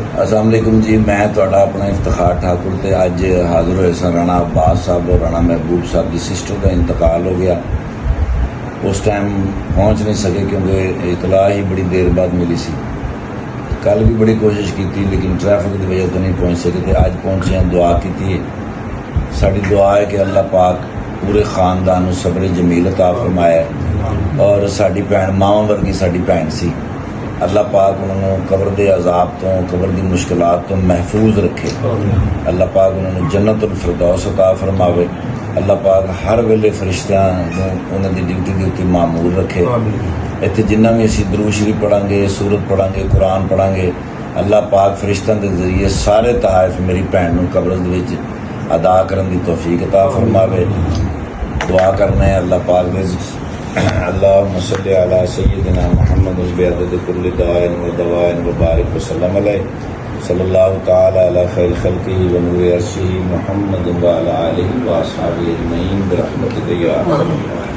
السلام علیکم جی، میں تھوڑا اپنا افتخار ٹھاکر تے اج حاضر ہوئے سن رانا عباس صاحب اور رانا محبوب صاحب کی سسٹر کا انتقال ہو گیا۔ اس ٹائم پہنچ نہیں سکے کیونکہ اطلاع ہی بڑی دیر بعد ملی سی۔ کل بھی بڑی کوشش کی تھی لیکن ٹریفک کی وجہ سے نہیں پہنچ سکے تھے۔ اج پہنچے ہیں، دعا کی تھی۔ ساری دعا ہے کہ اللہ پاک پورے خاندان کو صبر جمیل عطا فرمائے اور ساری بھن ماں ورگی ساری بھن سی، اللہ پاک انہوں نے قبر دے عذاب تو قبر دی مشکلات تو محفوظ رکھے، اللہ پاک انہوں نے جنت الفردوس عطا فرماوے، اللہ پاک ہر ویلے فرشتیاں انہوں دی ڈیوٹی کے اوپر معمول رکھے۔ اتنے جنہ بھی اسی درود شریف پڑھیں گے، سورت پڑھیں گے، قرآن پڑھیں گے، اللہ پاک فرشتوں کے ذریعے سارے تحائف میری بھن نوں قبر وچ ادا کرن دی توفیق عطا فرماوے۔ دعا کرنا ہے اللہ پاک دے اللہم صلی علی سیدنا محمد بعدد کل داء و دواء وبارک وسلم علیہ صلی اللہ تعالی علی خیر خلقہ و نور عرشہ محمد و علی آلہ و اصحابہ اجمعین برحمتک یا ارحم الراحمین۔